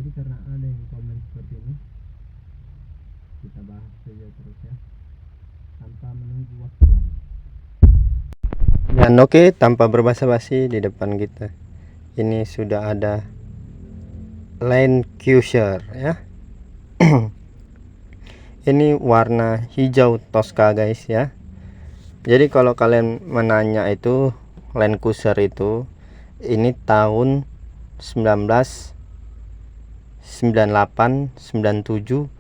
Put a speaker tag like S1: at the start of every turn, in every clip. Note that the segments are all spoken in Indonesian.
S1: Jadi karena ada yang komen seperti ini, kita bahas saja terus ya, tanpa menunggu waktu lama. Dan oke, tanpa berbasa-basi, di depan kita ini sudah ada Land Cruiser ya. Ini warna hijau Tosca guys ya. Jadi kalau kalian menanya itu Land Cruiser itu ini tahun 1998, 97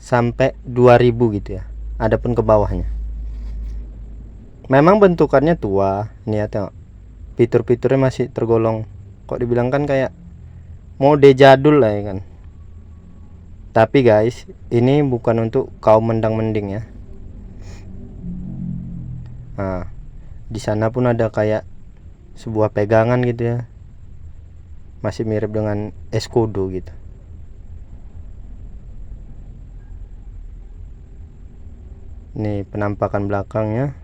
S1: sampai 2000 gitu ya. Adapun ke bawahnya memang bentukannya tua. Ini ya, tengok fitur-fiturnya masih tergolong, kok dibilang kan kayak mode jadul lah ya kan. Tapi guys, ini bukan untuk kaum mendang-mending ya. Nah, di sana pun ada kayak sebuah pegangan gitu ya, masih mirip dengan Escudo gitu. Ini penampakan belakangnya.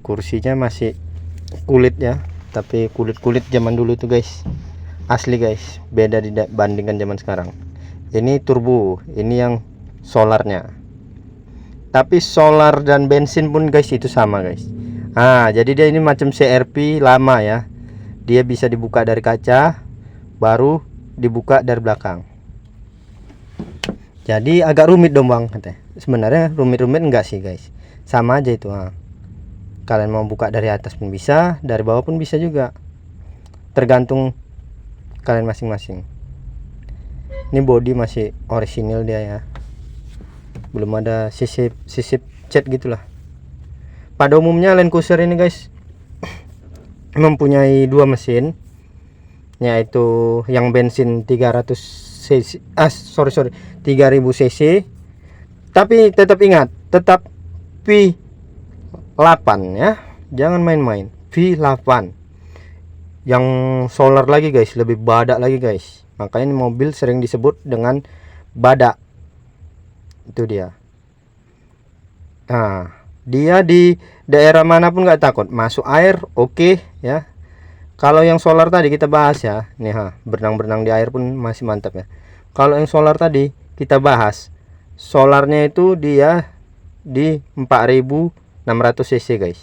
S1: Kursinya masih kulit ya, tapi kulit zaman dulu tuh guys, asli guys, beda dibandingkan zaman sekarang. Ini turbo, ini yang solarnya. Tapi solar dan bensin pun guys itu sama guys. Jadi dia ini macam CRV lama ya. Dia bisa dibuka dari kaca, baru dibuka dari belakang. Jadi agak rumit dong bang katanya. Sebenarnya rumit-rumit enggak sih guys, sama aja itu. Kalian mau buka dari atas pun bisa, dari bawah pun bisa juga, tergantung kalian masing-masing. Ini body masih orisinil dia ya, belum ada sisip cat gitulah. Pada umumnya Land Cruiser ini guys mempunyai dua mesin, yaitu yang bensin 300 cc 3000 cc. Tapi tetap ingat, tetap V8 ya, jangan main-main. V8 yang solar lagi guys, lebih badak lagi guys. Makanya ini mobil sering disebut dengan badak. Itu dia. Dia di daerah manapun nggak takut masuk air, oke ya. Kalau yang solar tadi kita bahas ya, nih berenang-berenang di air pun masih mantap ya. Kalau yang solar tadi kita bahas, solarnya itu dia di 4600 cc guys.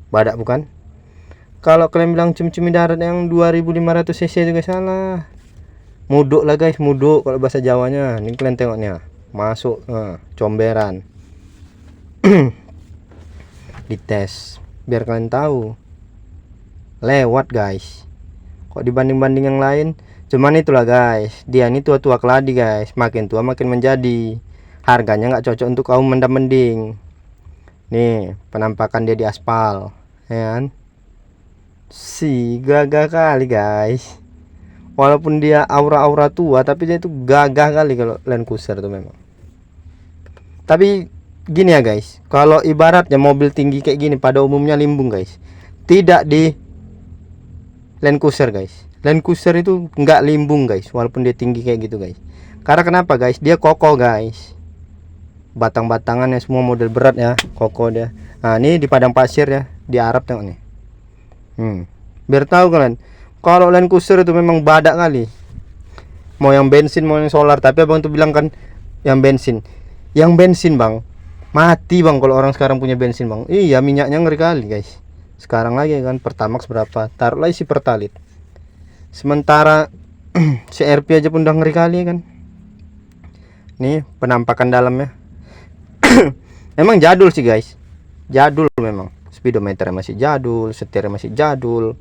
S1: Badak bukan? Kalau kalian bilang cumi-cumi darat yang 2500 cc itu guys, salah. Muduk lah guys, muduk kalau bahasa Jawanya. Ini kalian tengoknya, masuk comberan. Dites biar kalian tahu, lewat guys. Kok dibanding-banding yang lain, cuman itulah guys, dia ini tua-tua keladi guys, makin tua makin menjadi. Harganya nggak cocok untuk kaum mendam-mending. Nih penampakan dia di aspal ya kan, si gagah kali guys. Walaupun dia aura-aura tua, tapi dia itu gagah kali kalau Land Cruiser itu memang. Tapi gini ya guys, kalau ibaratnya mobil tinggi kayak gini pada umumnya limbung guys, tidak di Land Cruiser guys. Land Cruiser itu nggak limbung guys, walaupun dia tinggi kayak gitu guys. Karena kenapa guys, dia kokoh guys, batang-batangannya semua model berat ya, kokoh dia. Ini di padang pasir ya, di Arab tengok nih. Biar tahu kalian, kalau Land Cruiser itu memang badak kali. Mau yang bensin mau yang solar, tapi abang tuh bilang kan yang bensin. Yang bensin bang, mati bang kalau orang sekarang punya bensin bang. Iya, minyaknya ngeri kali guys. Sekarang lagi kan Pertamax berapa, taruhlah isi Pertalit. Sementara CRV aja pun udah ngeri kali kan. Nih penampakan dalamnya. Memang jadul sih guys, jadul memang. Speedometernya masih jadul, setirnya masih jadul,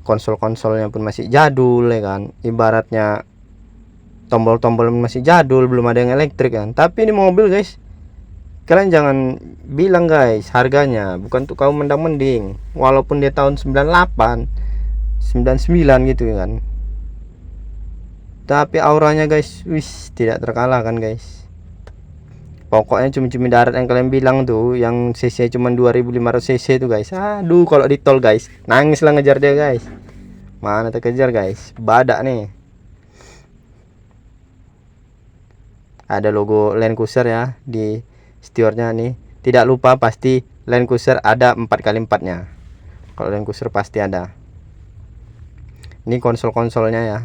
S1: konsol-konsolnya pun masih jadul ya kan. Ibaratnya tombol-tombol masih jadul, belum ada yang elektrik kan. Tapi ini mobil guys, kalian jangan bilang guys harganya bukan untuk kaum mendang-mending. Walaupun dia tahun 98, 99 gitu kan, tapi auranya guys, wis tidak terkalahkan guys. Pokoknya cumi-cumi darat yang kalian bilang tuh, yang cc cuma 2500 cc itu guys, aduh kalau di tol guys, nangis lah ngejar dia guys. Mana terkejar guys, badak nih. Ada logo Land Cruiser ya di stewardnya nih. Tidak lupa pasti Land Cruiser ada 4x4 nya. Kalau Land Cruiser pasti ada. Ini konsol-konsolnya ya,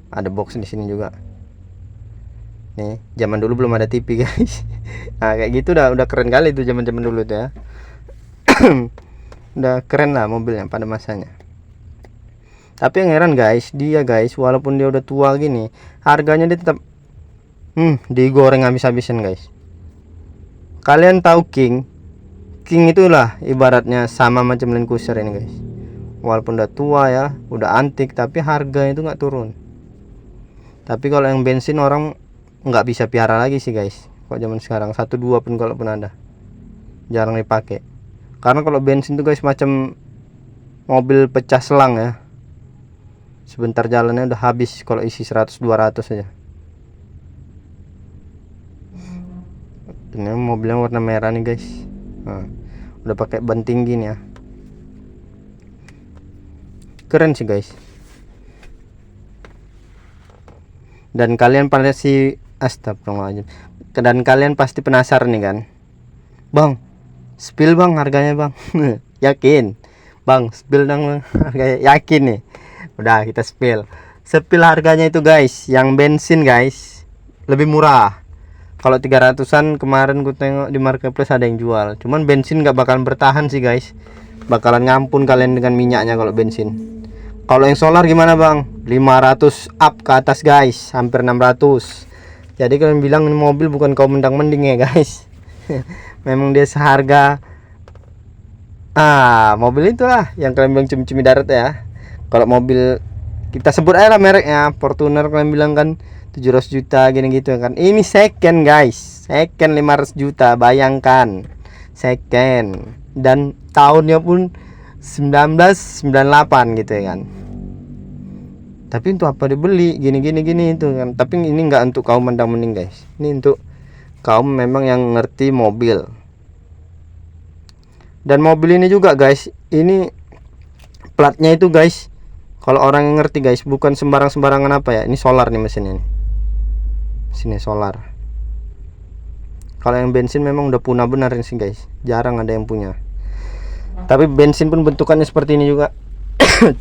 S1: ada box di sini juga. Nih, zaman dulu belum ada TV guys. Nah kayak gitu udah keren kali itu zaman dulu tuh ya. Udah keren lah mobilnya pada masanya. Tapi yang heran guys, dia guys walaupun dia udah tua gini, harganya dia tetap digoreng habis-habisan guys. Kalian tahu King itulah ibaratnya sama macam Land Cruiser ini guys. Walaupun udah tua ya, udah antik, tapi harganya itu nggak turun. Tapi kalau yang bensin orang nggak bisa piara lagi sih guys. Kok zaman sekarang 1-2 pun kalaupun ada, jarang dipakai. Karena kalau bensin tuh guys macam mobil pecah selang ya. Sebentar jalannya udah habis kalau isi 100-200 aja. Ini mobilnya warna merah nih guys. Nah, udah pakai ban tinggi nih ya. Keren sih guys. Dan kalian pasti astagfirullahaladzim. Dan kalian pasti penasaran nih kan, Bang, spill bang harganya bang. Yakin bang, spill dong bang harganya, yakin nih. Udah kita spill harganya itu guys. Yang bensin guys lebih murah. Kalau 300-an kemarin gue tengok di marketplace ada yang jual. Cuman bensin nggak bakalan bertahan sih guys, bakalan ngampun kalian dengan minyaknya kalau bensin. Kalau yang solar gimana bang? 500 up ke atas guys, hampir 600. Jadi kalian bilang ini mobil bukan kau mendang-mending ya guys. Memang dia seharga mobil itulah yang kalian bilang cumi-cumi darat ya. Kalau mobil kita sebut aja lah mereknya, Fortuner kalian bilang kan 700 juta gini gitu kan. Ini second guys, second 500 juta, bayangkan second, dan tahunnya pun 1998 gitu ya kan. Tapi untuk apa dibeli gini itu kan. Tapi ini enggak untuk kaum mendang-mending guys, ini untuk kaum memang yang ngerti mobil. Dan mobil ini juga guys, ini platnya itu guys, kalau orang yang ngerti guys, bukan sembarangan apa ya. Ini solar nih mesinnya nih. Sini solar. Kalau yang bensin memang udah punah benar sih guys, jarang ada yang punya. Tapi bensin pun bentukannya seperti ini juga.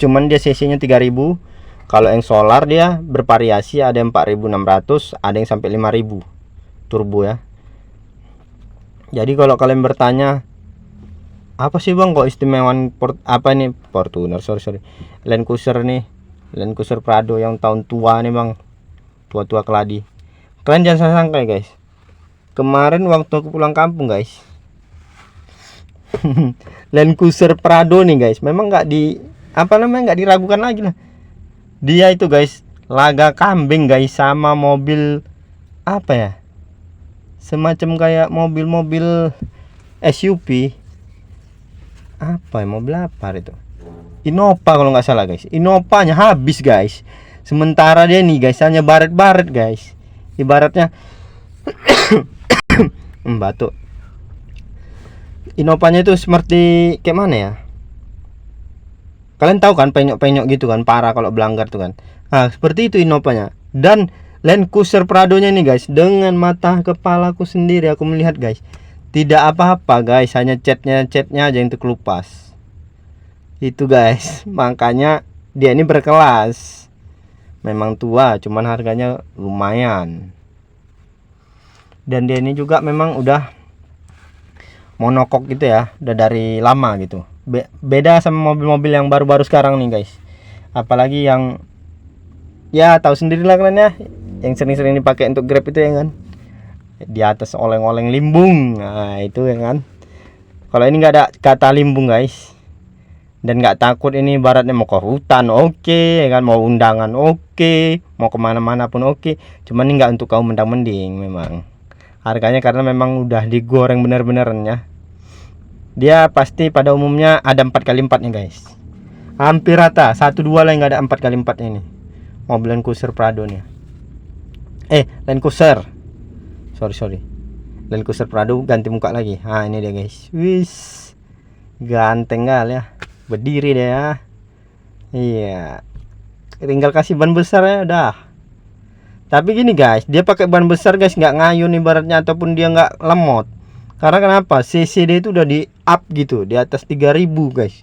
S1: Cuman dia cc-nya 3000. Kalau yang solar dia bervariasi, ada yang 4600, ada yang sampai 5000 turbo ya. Jadi kalau kalian bertanya, apa sih bang kok istimewaan apa ini Fortuner, sorry Land Cruiser nih, Land Cruiser Prado yang tahun tua nih bang, tua keladi. Kalian jangan salah sangka guys. Kemarin waktu aku pulang kampung guys, Land Cruiser Prado nih guys, memang nggak diragukan lagi lah. Dia itu guys laga kambing guys sama mobil apa ya, semacam kayak mobil SUV apa ya, mobil apa itu, Innova kalau nggak salah guys. Innovanya habis guys, sementara dia nih guys hanya baret guys, ibaratnya batuk. Innovanya itu seperti kayak mana ya, kalian tahu kan penyok gitu kan, parah kalau belanggar tuh kan. Nah seperti itu Innovanya. Dan Land Cruiser Prado nya nih guys, dengan mata kepalaku sendiri aku melihat guys, tidak apa-apa guys, hanya catnya aja yang terkelupas itu guys. Makanya dia ini berkelas, memang tua, cuman harganya lumayan. Dan dia ini juga memang udah monokok gitu ya, udah dari lama gitu. Beda sama mobil-mobil yang baru-baru sekarang nih guys. Apalagi yang ya tahu sendirilah kalian ya, yang sering-sering dipakai untuk Grab itu ya kan, di atas oleng-oleng limbung. Nah itu ya kan. Kalau ini nggak ada kata limbung guys, dan nggak takut. Ini ibaratnya mau ke hutan oke ya kan, mau undangan oke, mau kemana-mana pun oke. Cuman ini nggak untuk kaum mendang-mending memang. Harganya karena memang udah digoreng bener-beneran ya. Dia pasti pada umumnya ada 4x4 nya guys, hampir rata. 1-2 lah yang nggak ada 4x4 ini mobil Land Cruiser Prado nya. Land Cruiser, sorry Land Cruiser Prado ganti muka lagi. Nah ini dia guys, wis ganteng kali ya, berdiri deh ya. Iya, tinggal kasih ban besar ya udah. Tapi gini guys, dia pakai ban besar guys, nggak ngayun ibaratnya, ataupun dia nggak lemot. Karena kenapa? CC dia itu udah di up gitu, di atas 3000 guys.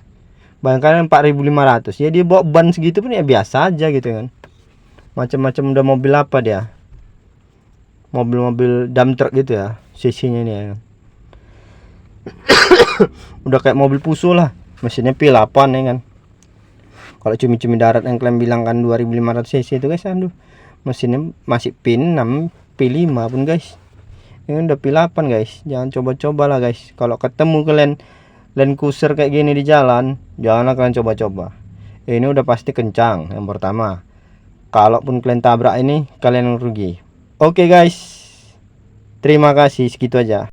S1: Bayangkan 4.500 ya, dia bawa ban segitu pun ya biasa aja gitu kan. Macam-macam udah mobil apa dia, mobil-mobil dump truck gitu ya sisinya ini ya. Udah kayak mobil Fuso lah, mesinnya P8 ya kan. Kalau cumi-cumi darat yang kalian bilang kan 2500 cc itu guys, aduh mesinnya masih P6 P5 pun guys. Ini udah P8 guys. Jangan coba-coba lah guys. Kalau ketemu kalian Land Cruiser kayak gini di jalan, janganlah kalian coba-coba. Ini udah pasti kencang yang pertama. Kalaupun kalian tabrak ini, kalian rugi. Oke guys, terima kasih, segitu aja.